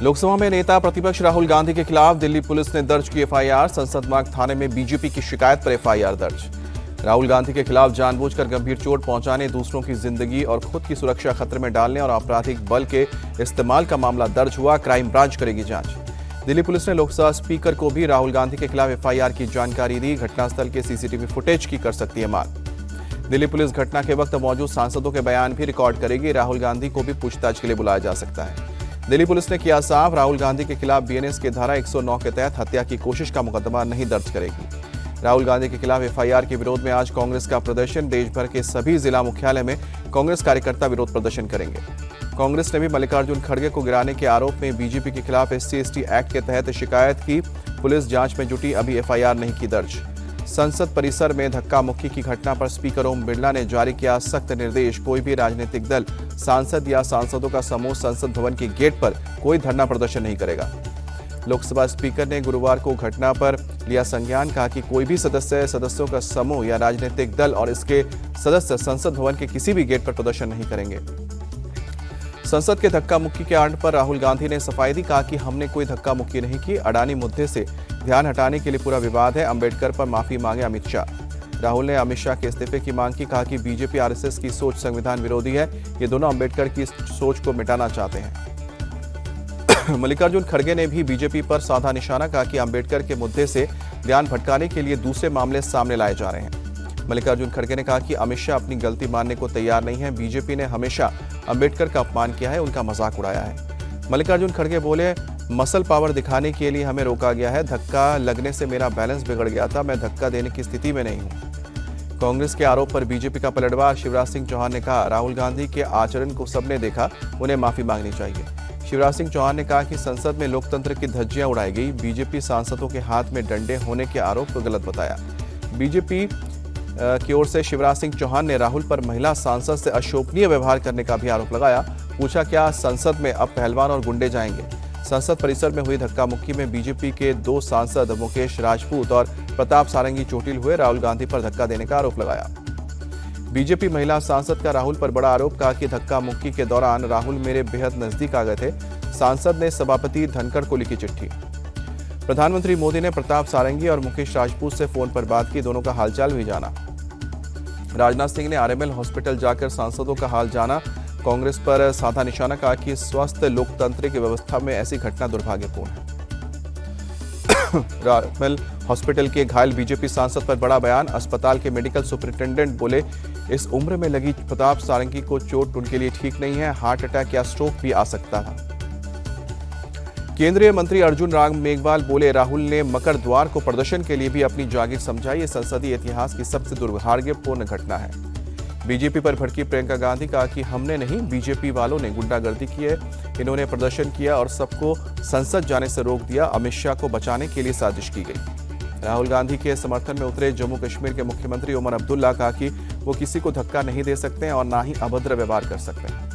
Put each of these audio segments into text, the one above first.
लोकसभा में नेता प्रतिपक्ष राहुल गांधी के खिलाफ दिल्ली पुलिस ने दर्ज की एफआईआर। संसद मार्ग थाने में बीजेपी की शिकायत पर एफआईआर दर्ज। राहुल गांधी के खिलाफ जानबूझकर गंभीर चोट पहुंचाने, दूसरों की जिंदगी और खुद की सुरक्षा खतरे में डालने और आपराधिक बल के इस्तेमाल का मामला दर्ज हुआ। क्राइम ब्रांच करेगी जांच। दिल्ली पुलिस ने लोकसभा स्पीकर को भी राहुल गांधी के खिलाफ एफआईआर की जानकारी दी। घटनास्थल के सीसीटीवी फुटेज की कर सकती है मांग। दिल्ली पुलिस घटना के वक्त मौजूद सांसदों के बयान भी रिकॉर्ड करेगी। राहुल गांधी को भी पूछताछ के लिए बुलाया जा सकता है। दिल्ली पुलिस ने किया साफ, राहुल गांधी के खिलाफ बीएनएस के धारा 109 के तहत हत्या की कोशिश का मुकदमा नहीं दर्ज करेगी। राहुल गांधी के खिलाफ एफआईआर के विरोध में आज कांग्रेस का प्रदर्शन। देश भर के सभी जिला मुख्यालय में कांग्रेस कार्यकर्ता विरोध प्रदर्शन करेंगे। कांग्रेस ने भी मल्लिकार्जुन खड़गे को गिराने के आरोप में बीजेपी के खिलाफ SC/ST एक्ट के तहत शिकायत की। पुलिस जांच में जुटी, अभी एफआईआर नहीं की दर्ज। संसद परिसर में धक्का मुक्की की घटना पर स्पीकर ओम बिरला ने जारी किया सख्त निर्देश। कोई भी राजनीतिक दल, सांसद या सांसदों का समूह संसद भवन के गेट पर कोई धरना प्रदर्शन नहीं करेगा। लोकसभा स्पीकर ने गुरुवार को घटना पर लिया संज्ञान। कहा कि कोई भी सदस्यों का समूह या राजनीतिक दल और इसके सदस्य संसद भवन के किसी भी गेट पर प्रदर्शन नहीं करेंगे। संसद के धक्का मुक्की के आड़ पर राहुल गांधी ने सफाई दी। कहा कि हमने कोई धक्का मुक्की नहीं की। अडानी मुद्दे से ध्यान हटाने के लिए पूरा विवाद है। अंबेडकर पर माफी मांगे अमित शाह। राहुल ने अमित शाह के इस्तीफे की मांग की। कहा कि बीजेपी आरएसएस की सोच संविधान विरोधी है। ये दोनों अंबेडकर की सोच को मिटाना चाहते हैं। मल्लिकार्जुन खड़गे ने भी बीजेपी पर साधा निशाना। कहा कि अंबेडकर के मुद्दे से ध्यान भटकाने के लिए दूसरे मामले सामने लाए जा रहे हैं। मल्लिकार्जुन खड़गे ने कहा कि अमित शाह अपनी गलती मानने को तैयार नहीं है। बीजेपी ने हमेशा अंबेडकर का अपमान किया है, उनका मजाक उड़ाया है। मल्लिकार्जुन खड़गे बोले, मसल पावर दिखाने के लिए हमें रोका गया है। धक्का लगने से मेरा बैलेंस बिगड़ गया था। मैं धक्का देने की स्थिति में नहीं हूं। कांग्रेस के आरोप पर बीजेपी का पलटवार। शिवराज सिंह चौहान ने कहा, राहुल गांधी के आचरण को सबने देखा, उन्हें माफी मांगनी चाहिए। शिवराज सिंह चौहान ने कहा कि संसद में लोकतंत्र की धज्जियां उड़ाई गई। बीजेपी सांसदों के हाथ में डंडे होने के आरोप को गलत बताया। बीजेपी की ओर से शिवराज सिंह चौहान ने राहुल पर महिला सांसद से अशोभनीय व्यवहार करने का भी आरोप लगाया। पूछा, क्या संसद में अब पहलवान और गुंडे जाएंगे? संसद परिसर में हुई धक्का मुक्की में बीजेपी के 2 सांसद मुकेश राजपूत और प्रताप सारंगी चोटिल हुए। राहुल गांधी पर धक्का देने का आरोप लगाया। बीजेपी महिला सांसद का राहुल पर बड़ा आरोप। कहा कि धक्का मुक्की के दौरान राहुल मेरे बेहद नजदीक आ गए थे। सांसद ने सभापति धनखड़ को लिखी चिट्ठी। प्रधानमंत्री मोदी ने प्रताप सारंगी और मुकेश राजपूत से फोन पर बात की, दोनों का हालचाल भी जाना। राजनाथ सिंह ने RML हॉस्पिटल जाकर सांसदों का हाल जाना। कांग्रेस पर साधा निशाना। कहा कि स्वस्थ लोकतांत्रिक व्यवस्था में ऐसी घटना दुर्भाग्यपूर्ण है। RML हॉस्पिटल के घायल बीजेपी सांसद पर बड़ा बयान। अस्पताल के मेडिकल सुपरिंटेंडेंट बोले, इस उम्र में लगी प्रताप सारंगी को चोट उनके लिए ठीक नहीं है। हार्ट अटैक या स्ट्रोक भी आ सकता था। केंद्रीय मंत्री अर्जुन राम मेघवाल बोले, राहुल ने मकर द्वार को प्रदर्शन के लिए भी अपनी जागीर समझाई। ये संसदीय इतिहास की सबसे दुर्भाग्यपूर्ण घटना है। बीजेपी पर भड़की प्रियंका गांधी। कहा कि हमने नहीं, बीजेपी वालों ने गुंडागर्दी की है। इन्होंने प्रदर्शन किया और सबको संसद जाने से रोक दिया। अमित शाह को बचाने के लिए साजिश की गई। राहुल गांधी के समर्थन में उतरे जम्मू कश्मीर के मुख्यमंत्री उमर अब्दुल्ला। कहा कि वो किसी को धक्का नहीं दे सकते और ना ही अभद्र व्यवहार कर सकते हैं।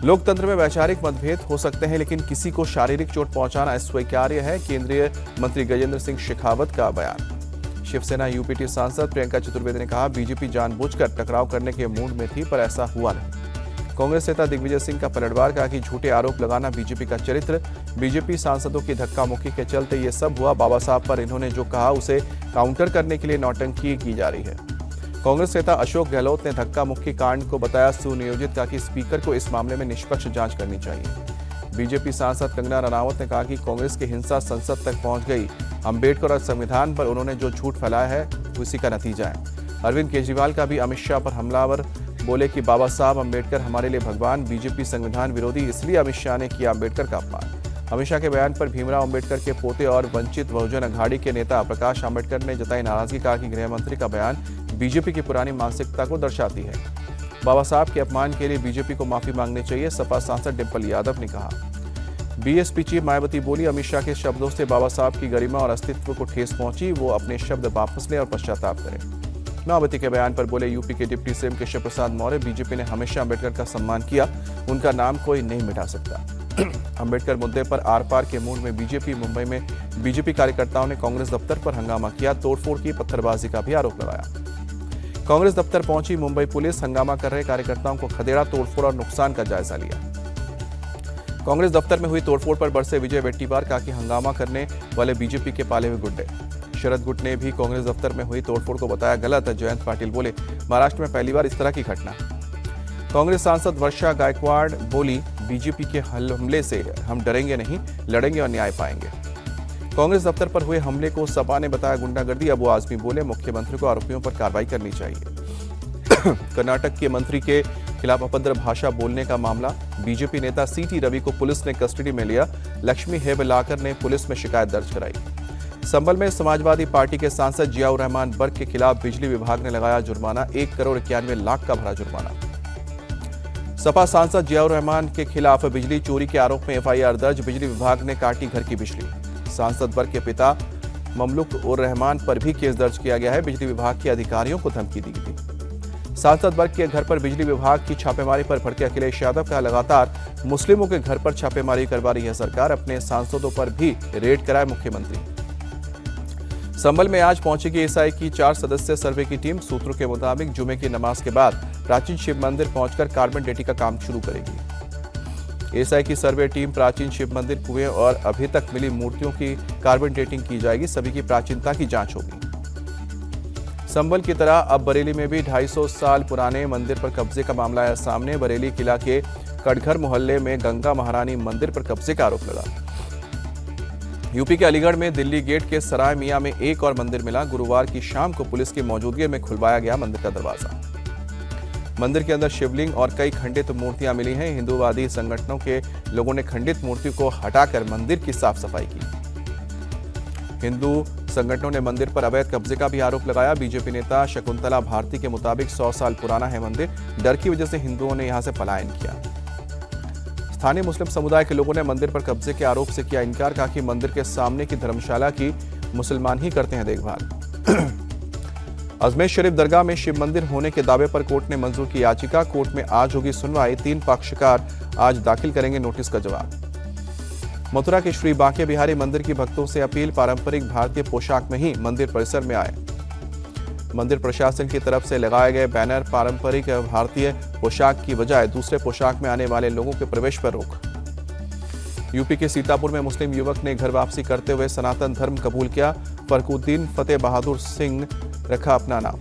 लोकतंत्र में वैचारिक मतभेद हो सकते हैं, लेकिन किसी को शारीरिक चोट पहुंचाना अस्वीकार्य है। केंद्रीय मंत्री गजेंद्र सिंह शेखावत का बयान। शिवसेना UPT सांसद प्रियंका चतुर्वेदी ने कहा, बीजेपी जानबूझकर टकराव करने के मूड में थी, पर ऐसा हुआ नहीं। कांग्रेस नेता दिग्विजय सिंह का पलटवार। कहा कि झूठे आरोप लगाना बीजेपी का चरित्र। बीजेपी सांसदों की धक्का मुक्की के चलते ये सब हुआ। बाबा साहब पर इन्होंने जो कहा उसे काउंटर करने के लिए नौटंकी की जा रही है। कांग्रेस नेता अशोक गहलोत ने धक्का मुक्की कांड को बताया सुनियोजित। कहा कि स्पीकर को इस मामले में निष्पक्ष जांच करनी चाहिए। बीजेपी सांसद कंगना रनावत ने कहा कि कांग्रेस की हिंसा संसद तक पहुंच गई। अंबेडकर और संविधान पर उन्होंने जो झूठ फैलाया है उसी का नतीजा है। अरविंद केजरीवाल का भी अमित शाह पर हमलावर। बोले कि बाबा साहब अम्बेडकर हमारे लिए भगवान। बीजेपी संविधान विरोधी, इसलिए अमित शाह ने किया अम्बेडकर का अपमान। अमित शाह के बयान पर भीमराव अम्बेडकर के पोते और वंचित बहुजन अघाड़ी के नेता प्रकाश आंबेडकर ने जताई नाराजगी। कहा कि गृह मंत्री का बयान बीजेपी की पुरानी मानसिकता को दर्शाती है। बाबा साहब के अपमान के लिए बीजेपी को माफी मांगनी चाहिए, सपा सांसद डिंपल यादव ने कहा। बीएसपी चीफ मायावती बोली, अमित शाह के शब्दों से बाबा साहब की गरिमा और अस्तित्व को ठेस पहुंची। वो अपने शब्द वापस लें और पश्चाताप करें। मायावती के बयान पर बोले, यूपी के deputy CM Keshav Prasad Maurya, BJP ने हमेशा अम्बेडकर का सम्मान किया, उनका नाम कोई नहीं मिटा सकता। अम्बेडकर मुद्दे पर आर पार के मूड में बीजेपी। मुंबई में बीजेपी कार्यकर्ताओं ने कांग्रेस दफ्तर पर हंगामा किया, तोड़फोड़ की, पत्थरबाजी का भी आरोप लगाया। कांग्रेस दफ्तर पहुंची मुंबई पुलिस, हंगामा कर रहे कार्यकर्ताओं को खदेड़ा, तोड़फोड़ और नुकसान का जायजा लिया। कांग्रेस दफ्तर में हुई तोड़फोड़ पर बरसे विजय वेट्टीवार, कहा कि हंगामा करने वाले बीजेपी के पाले हुए गुंडे। शरद गुट ने भी कांग्रेस दफ्तर में हुई तोड़फोड़ को बताया गलत। जयंत पाटिल बोले, महाराष्ट्र में पहली बार इस तरह की घटना। कांग्रेस सांसद वर्षा गायकवाड़ बोली, बीजेपी के हमले से हम डरेंगे नहीं, लड़ेंगे और न्याय पाएंगे। कांग्रेस दफ्तर पर हुए हमले को सपा ने बताया गुंडागर्दी। अबू आजमी बोले, मुख्यमंत्री को आरोपियों पर कार्रवाई करनी चाहिए। कर्नाटक के मंत्री के खिलाफ अभद्र भाषा बोलने का मामला, बीजेपी नेता सीटी रवि को पुलिस ने कस्टडी में लिया। लक्ष्मी हेबलाकर ने पुलिस में शिकायत दर्ज कराई। संभल में समाजवादी पार्टी के सांसद जियाउर रहमान बर्क के खिलाफ बिजली विभाग ने लगाया जुर्माना, 1,91,00,000 का भरा जुर्माना। सपा सांसद जियाउर रहमान के खिलाफ बिजली चोरी के आरोप में एफआईआर दर्ज, बिजली विभाग ने काटी घर की बिजली। सांसद बर्क के पिता ममलुक उर रहमान पर भी केस दर्ज किया गया है। बिजली विभाग के अधिकारियों को धमकी दी गई थी। सांसद बर्क के घर पर बिजली विभाग की छापेमारी पर भड़के अखिलेश यादव का लगातार मुस्लिमों के घर पर छापेमारी करवा रही है सरकार, अपने सांसदों पर भी रेड कराए मुख्यमंत्री। संभल में आज पहुंचेगी एएसआई की 4 सदस्यीय सर्वे की टीम। सूत्रों के मुताबिक जुमे की नमाज के बाद प्राचीन शिव मंदिर पहुंचकर कार्बन डेटिंग का काम शुरू करेगी। एएसआई की सर्वे टीम प्राचीन शिव मंदिर, कुएं और अभी तक मिली मूर्तियों की कार्बन डेटिंग की जाएगी। सभी की प्राचीनता की जांच होगी। संभल की तरह अब बरेली में भी 250 साल पुराने मंदिर पर कब्जे का मामला आया सामने। बरेली किला के कटघर मोहल्ले में गंगा महारानी मंदिर पर कब्जे का आरोप लगा। यूपी के अलीगढ़ में दिल्ली गेट के सराय मियां में एक और मंदिर मिला। गुरुवार की शाम को पुलिस की मौजूदगी में खुलवाया गया मंदिर का दरवाजा। मंदिर के अंदर शिवलिंग और कई खंडित मूर्तियां मिली हैं। हिंदूवादी संगठनों के लोगों ने खंडित मूर्ति को हटाकर मंदिर की साफ सफाई की। हिंदू संगठनों ने मंदिर पर अवैध कब्जे का भी आरोप लगाया। बीजेपी नेता शकुंतला भारती के मुताबिक 100 साल पुराना है मंदिर। डर की वजह से हिंदुओं ने यहां से पलायन किया। स्थानीय मुस्लिम समुदाय के लोगों ने मंदिर पर कब्जे के आरोप से किया इनकार, कहा कि मंदिर के सामने की धर्मशाला की मुसलमान ही करते हैं देखभाल। अजमेर शरीफ दरगाह में शिव मंदिर होने के दावे पर कोर्ट ने मंजूर की याचिका। कोर्ट में आज होगी सुनवाई। 3 पक्षकार आज दाखिल करेंगे नोटिस का जवाब। मथुरा के श्री बांके बिहारी मंदिर की भक्तों से अपील, पारंपरिक भारतीय पोशाक में ही मंदिर परिसर में आए। मंदिर प्रशासन की तरफ से लगाए गए बैनर, पारंपरिक भारतीय पोशाक की बजाय दूसरे पोशाक में आने वाले लोगों के प्रवेश पर रोक। यूपी के सीतापुर में मुस्लिम युवक ने घर वापसी करते हुए सनातन धर्म कबूल किया। फरकुद्दीन फतेह बहादुर सिंह रखा अपना नाम।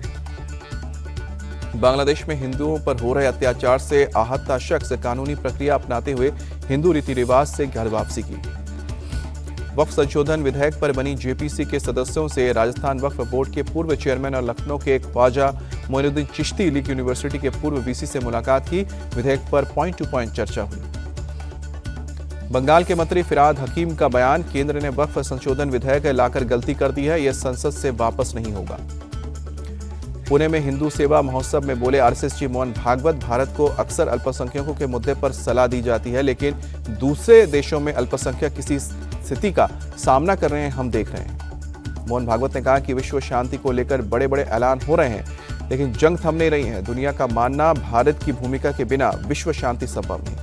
बांग्लादेश में हिंदुओं पर हो रहे अत्याचार से आहत शख्स कानूनी प्रक्रिया अपनाते हुए हिंदू रीति रिवाज से घर वापसी की। वक्फ संशोधन विधेयक पर बनी जेपीसी के सदस्यों से राजस्थान वक्फ बोर्ड के पूर्व चेयरमैन और लखनऊ के ख्वाजा मोइनुद्दीन चिश्ती लीग यूनिवर्सिटी के पूर्व वीसी से मुलाकात की। विधेयक पर पॉइंट टू पॉइंट चर्चा हुई। बंगाल के मंत्री फिराद हकीम का बयान, केंद्र ने वक्फ संशोधन विधेयक लाकर गलती कर दी है, यह संसद से वापस नहीं होगा। पुणे में हिंदू सेवा महोत्सव में बोले आरएसएस मोहन भागवत, भारत को अक्सर अल्पसंख्यकों के मुद्दे पर सलाह दी जाती है, लेकिन दूसरे देशों में अल्पसंख्यक किसी स्थिति का सामना कर रहे हैं, हम देख रहे हैं। मोहन भागवत ने कहा कि विश्व शांति को लेकर बड़े बड़े ऐलान हो रहे हैं, लेकिन जंग थम नहीं रही है। दुनिया का मानना, भारत की भूमिका के बिना विश्व शांति संभव नहीं।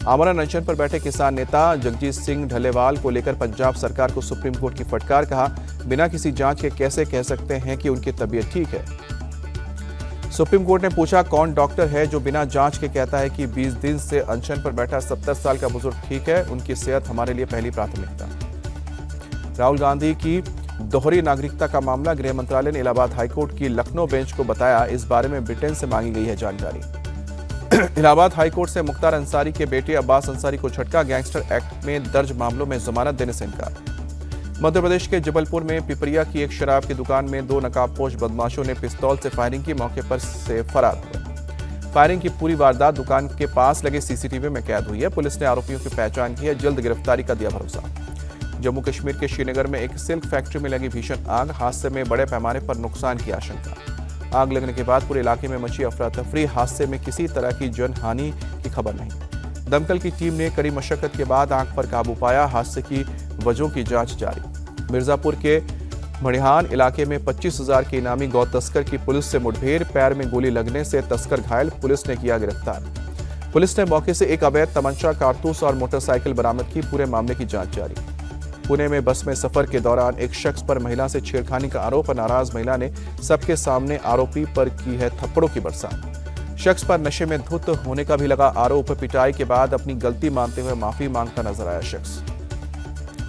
आमरण अनशन पर बैठे किसान नेता जगजीत सिंह ढलेवाल को लेकर पंजाब सरकार को सुप्रीम कोर्ट की फटकार, कहा बिना किसी जांच के कैसे कह सकते हैं कि उनकी तबीयत ठीक है। सुप्रीम कोर्ट ने पूछा, कौन डॉक्टर है जो बिना जांच के कहता है कि 20 दिन से अनशन पर बैठा 70 साल का बुजुर्ग ठीक है, उनकी सेहत हमारे लिए पहली प्राथमिकता। राहुल गांधी की दोहरी नागरिकता का मामला, गृह मंत्रालय ने इलाहाबाद हाईकोर्ट की लखनऊ बेंच को बताया, इस बारे में ब्रिटेन से मांगी गई है जानकारी। इलाहाबाद हाईकोर्ट से मुख्तार अंसारी के बेटे अब्बास अंसारी को झटका, गैंगस्टर एक्ट में दर्ज मामलों में जमानत देने से इनकार। मध्य प्रदेश के जबलपुर में पिपरिया की एक शराब की दुकान में 2 नकाबपोश बदमाशों ने पिस्तौल से फायरिंग की, मौके पर से फरार हुए। फायरिंग की पूरी वारदात दुकान के पास लगे सीसीटीवी में कैद हुई है। पुलिस ने आरोपियों की पहचान की है, जल्द गिरफ्तारी का दिया भरोसा। जम्मू कश्मीर के श्रीनगर में एक सिल्क फैक्ट्री में लगी भीषण आग, हादसे में बड़े पैमाने पर नुकसान की आशंका। आग लगने के बाद पूरे इलाके में मची अफरा तफरी, हादसे में किसी तरह की जनहानि की खबर नहीं। दमकल की टीम ने कड़ी मशक्कत के बाद आग पर काबू पाया, हादसे की वजहों की जांच जारी। मिर्जापुर के मड़िहान इलाके में 25,000 के इनामी गौ तस्कर की पुलिस से मुठभेड़, पैर में गोली लगने से तस्कर घायल, पुलिस ने किया गिरफ्तार। पुलिस ने मौके से एक अवैध तमंचा, कारतूस और मोटरसाइकिल बरामद की, पूरे मामले की जांच जारी। पुणे में बस में सफर के दौरान एक शख्स पर महिला से छेड़खानी का आरोप, नाराज महिला ने सबके सामने आरोपी पर की है थप्पड़ों की बरसात। शख्स पर नशे में धुत होने का भी लगा आरोप। पिटाई के बाद अपनी गलती मानते हुए माफी मांगता नजर आया शख्स।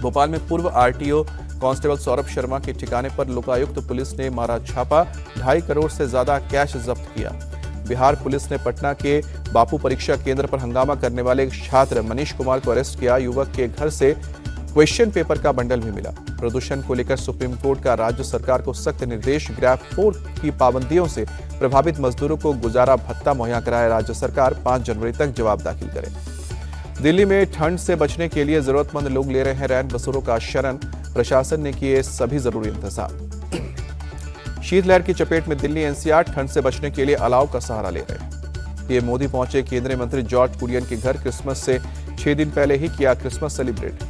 भोपाल में पूर्व आरटीओ कांस्टेबल सौरभ शर्मा के ठिकाने पर लोकायुक्त पुलिस ने मारा छापा। 2.5 करोड़ से ज्यादा कैश जब्त किया। बिहार पुलिस ने पटना के बापू परीक्षा केंद्र पर हंगामा करने वाले छात्र मनीष कुमार को अरेस्ट किया। युवक के घर से क्वेश्चन पेपर का बंडल भी मिला। प्रदूषण को लेकर सुप्रीम कोर्ट का राज्य सरकार को सख्त निर्देश। ग्रैब 4 की पाबंदियों से प्रभावित मजदूरों को गुजारा भत्ता मुहैया कराए राज्य सरकार। 5 जनवरी तक जवाब दाखिल करे। दिल्ली में ठंड से बचने के लिए जरूरतमंद लोग ले रहे हैं रैन बसेरों का शरण। प्रशासन ने किए सभी जरूरी इंतजाम। शीतलहर की चपेट में दिल्ली एनसीआर ठंड से बचने के लिए अलाव का सहारा ले रहे हैं। पीएम मोदी पहुंचे केंद्रीय मंत्री जॉर्ज कुरियन के घर। क्रिसमस से 6 दिन पहले ही किया क्रिसमस सेलिब्रेट।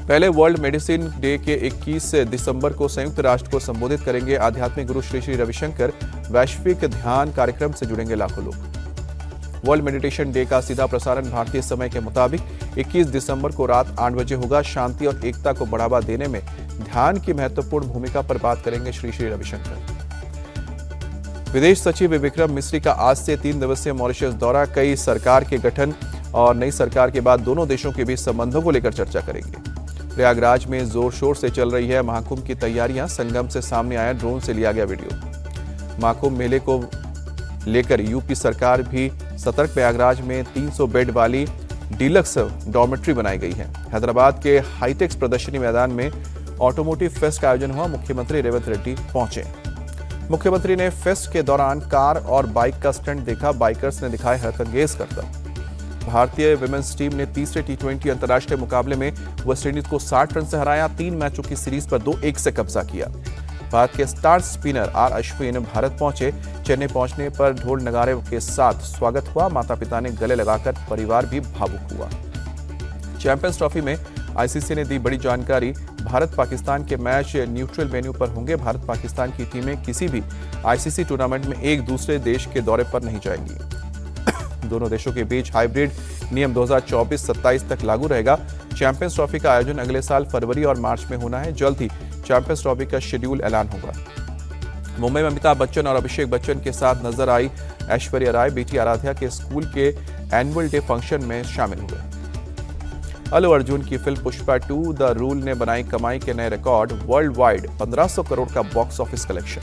पहले वर्ल्ड मेडिसिन डे के 21 दिसंबर को संयुक्त राष्ट्र को संबोधित करेंगे आध्यात्मिक गुरु श्री श्री रविशंकर। वैश्विक ध्यान कार्यक्रम से जुड़ेंगे लाखों लोग। वर्ल्ड मेडिटेशन डे का सीधा प्रसारण भारतीय समय के मुताबिक 21 दिसंबर को रात 8 बजे होगा। शांति और एकता को बढ़ावा देने में ध्यान की महत्वपूर्ण भूमिका पर बात करेंगे श्री श्री रविशंकर। विदेश सचिव विक्रम मिस्री का आज से 3 दिवसीय मॉरिशस दौरा। कई सरकार के गठन और नई सरकार के बाद दोनों देशों के बीच संबंधों को लेकर चर्चा करेंगे। प्रयागराज में जोर शोर से चल रही है महाकुंभ की तैयारियां। संगम से सामने आया ड्रोन से लिया गया वीडियो। महाकुंभ मेले को लेकर यूपी सरकार भी सतर्क। प्रयागराज में 300 बेड वाली डीलक्स डॉर्मेट्री बनाई गई है। हैदराबाद के हाईटेक्स प्रदर्शनी मैदान में ऑटोमोटिव फेस्ट का आयोजन हुआ। मुख्यमंत्री रेवंत रेड्डी पहुंचे। मुख्यमंत्री ने फेस्ट के दौरान कार और बाइक का स्टंट देखा। बाइकर्स ने दिखाए हरकंगेज करतब। भारतीय विमेंस टीम ने तीसरे T20 अंतर्राष्ट्रीय मुकाबले में वेस्टइंडीज को 60 रन से हराया। 3 मैचों की सीरीज पर 2-1 से कब्जा किया। भारत के star spinner R Ashwin Bharat पहुंचे। चेन्नई पहुंचने पर ढोल नगाड़े के साथ स्वागत हुआ। माता पिता ने गले लगाकर परिवार भी भावुक हुआ। चैंपियंस ट्रॉफी में आईसीसी ने दी बड़ी जानकारी। भारत पाकिस्तान के मैच न्यूट्रल वेन्यू पर होंगे। भारत पाकिस्तान की टीमें किसी भी आईसीसी टूर्नामेंट में एक दूसरे देश के दौरे पर नहीं जाएंगी। दोनों देशों के बीच हाइब्रिड नियम 2024-27 तक लागू रहेगा। चैंपियंस ट्रॉफी का आयोजन अगले साल फरवरी और मार्च में होना है। जल्द ही चैंपियंस ट्रॉफी का शेड्यूल ऐलान होगा। मुंबई में अमिताभ बच्चन और अभिषेक बच्चन के साथ नजर आई ऐश्वर्या राय। बेटी आराध्या के स्कूल के एनुअल डे फंक्शन में शामिल हुए। अल्लू अर्जुन की फिल्म पुष्पा 2 द रूल ने बनाई कमाई के नए रिकॉर्ड। वर्ल्ड वाइड 1500 करोड़ का बॉक्स ऑफिस कलेक्शन।